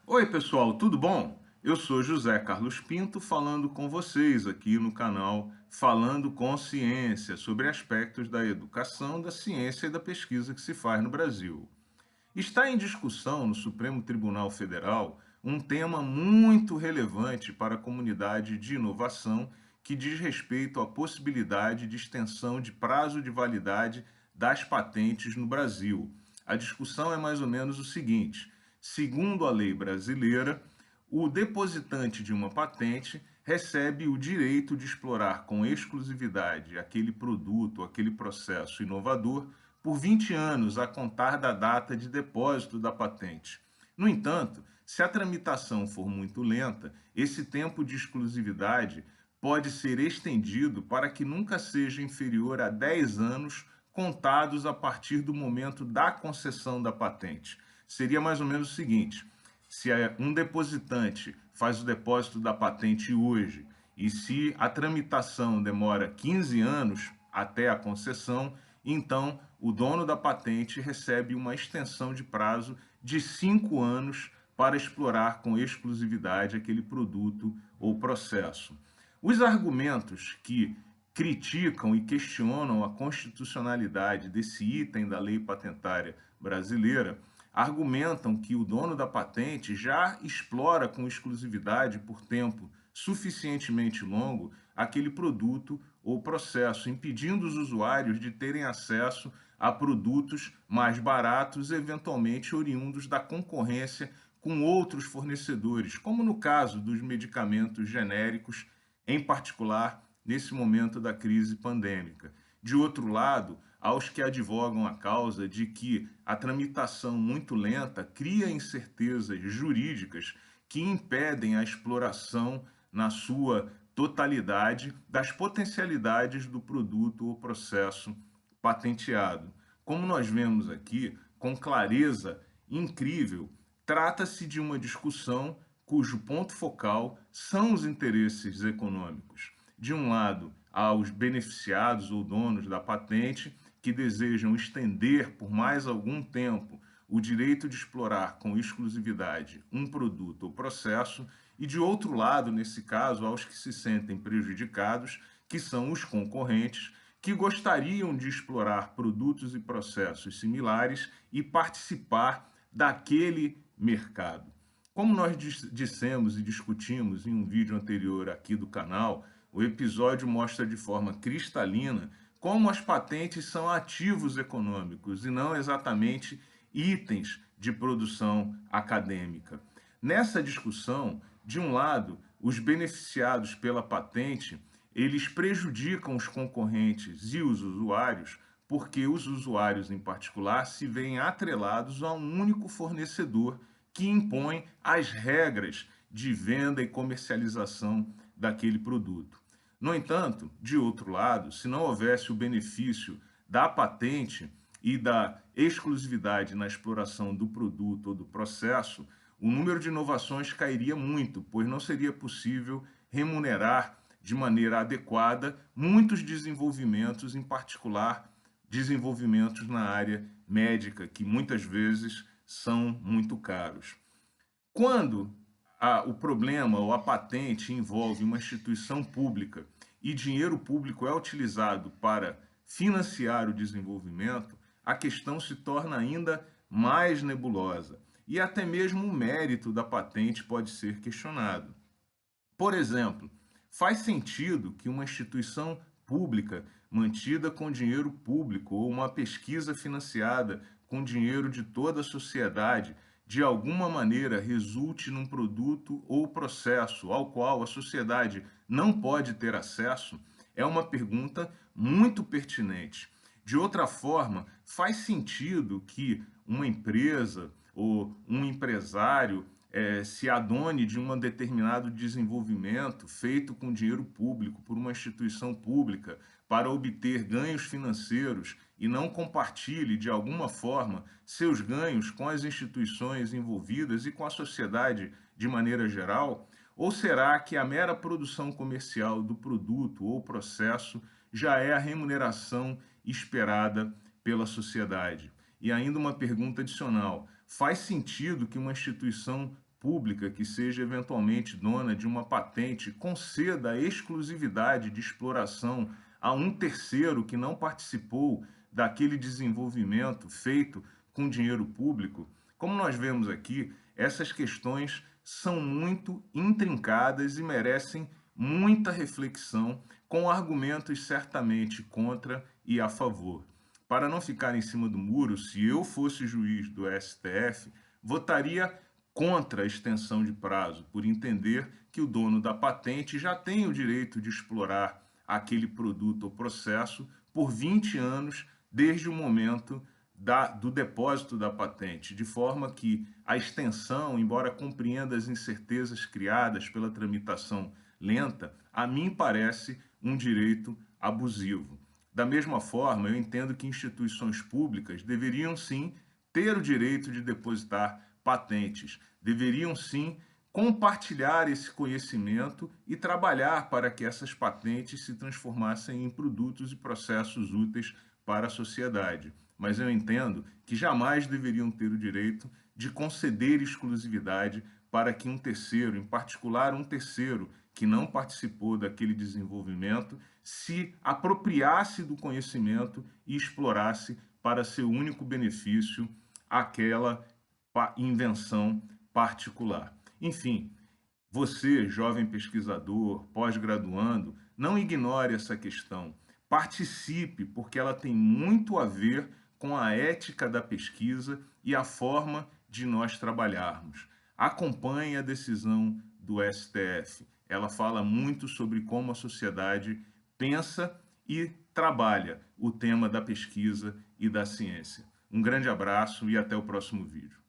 Oi, pessoal, tudo bom? Eu sou José Carlos Pinto falando com vocês aqui no canal Falando com Ciência sobre aspectos da educação, da ciência e da pesquisa que se faz no Brasil. Está em discussão no Supremo Tribunal Federal um tema muito relevante para a comunidade de inovação que diz respeito à possibilidade de extensão de prazo de validade das patentes no Brasil. A discussão é mais ou menos o seguinte: segundo a lei brasileira, o depositante de uma patente recebe o direito de explorar com exclusividade aquele produto, aquele processo inovador por 20 anos a contar da data de depósito da patente. No entanto, se a tramitação for muito lenta, esse tempo de exclusividade pode ser estendido para que nunca seja inferior a 10 anos contados a partir do momento da concessão da patente. Seria mais ou menos o seguinte: se um depositante faz o depósito da patente hoje e se a tramitação demora 15 anos até a concessão, então o dono da patente recebe uma extensão de prazo de 5 anos para explorar com exclusividade aquele produto ou processo. Os argumentos que criticam e questionam a constitucionalidade desse item da lei patentária brasileira argumentam que o dono da patente já explora com exclusividade por tempo suficientemente longo aquele produto ou processo, impedindo os usuários de terem acesso a produtos mais baratos, eventualmente oriundos da concorrência com outros fornecedores, como no caso dos medicamentos genéricos, em particular nesse momento da crise pandêmica. De outro lado, aos que advogam a causa de que a tramitação muito lenta cria incertezas jurídicas que impedem a exploração na sua totalidade das potencialidades do produto ou processo patenteado. Como nós vemos aqui, com clareza incrível, trata-se de uma discussão cujo ponto focal são os interesses econômicos. De um lado, há os beneficiados ou donos da patente que desejam estender por mais algum tempo o direito de explorar com exclusividade um produto ou processo, e de outro lado, nesse caso, aos que se sentem prejudicados, que são os concorrentes, que gostariam de explorar produtos e processos similares e participar daquele mercado. Como nós dissemos e discutimos em um vídeo anterior aqui do canal, o episódio mostra de forma cristalina como as patentes são ativos econômicos e não exatamente itens de produção acadêmica. Nessa discussão, de um lado, os beneficiados pela patente, eles prejudicam os concorrentes e os usuários, porque os usuários em particular se veem atrelados a um único fornecedor que impõe as regras de venda e comercialização daquele produto. No entanto, de outro lado, se não houvesse o benefício da patente e da exclusividade na exploração do produto ou do processo, o número de inovações cairia muito, pois não seria possível remunerar de maneira adequada muitos desenvolvimentos, em particular desenvolvimentos na área médica, que muitas vezes são muito caros. Quando o problema ou a patente envolve uma instituição pública e dinheiro público é utilizado para financiar o desenvolvimento, a questão se torna ainda mais nebulosa e até mesmo o mérito da patente pode ser questionado. Por exemplo, faz sentido que uma instituição pública mantida com dinheiro público ou uma pesquisa financiada com dinheiro de toda a sociedade de alguma maneira resulte num produto ou processo ao qual a sociedade não pode ter acesso? É uma pergunta muito pertinente. De outra forma, faz sentido que uma empresa ou um empresário se adone de um determinado desenvolvimento feito com dinheiro público por uma instituição pública para obter ganhos financeiros e não compartilhe de alguma forma seus ganhos com as instituições envolvidas e com a sociedade de maneira geral? Ou será que a mera produção comercial do produto ou processo já é a remuneração esperada pela sociedade? E ainda uma pergunta adicional: faz sentido que uma instituição pública que seja eventualmente dona de uma patente conceda a exclusividade de exploração a um terceiro que não participou daquele desenvolvimento feito com dinheiro público. Como nós vemos aqui, essas questões são muito intrincadas e merecem muita reflexão, com argumentos certamente contra e a favor. Para não ficar em cima do muro, se eu fosse juiz do STF, votaria contra a extensão de prazo, por entender que o dono da patente já tem o direito de explorar aquele produto ou processo por 20 anos desde o momento do depósito da patente, de forma que a extensão, embora compreenda as incertezas criadas pela tramitação lenta, a mim parece um direito abusivo. Da mesma forma, eu entendo que instituições públicas deveriam sim ter o direito de depositar patentes, deveriam sim compartilhar esse conhecimento e trabalhar para que essas patentes se transformassem em produtos e processos úteis para a sociedade. Mas eu entendo que jamais deveriam ter o direito de conceder exclusividade para que um terceiro, em particular um terceiro que não participou daquele desenvolvimento, se apropriasse do conhecimento e explorasse para seu único benefício aquela invenção particular. Enfim, você, jovem pesquisador, pós-graduando, não ignore essa questão. Participe, porque ela tem muito a ver com a ética da pesquisa e a forma de nós trabalharmos. Acompanhe a decisão do STF. Ela fala muito sobre como a sociedade pensa e trabalha o tema da pesquisa e da ciência. Um grande abraço e até o próximo vídeo.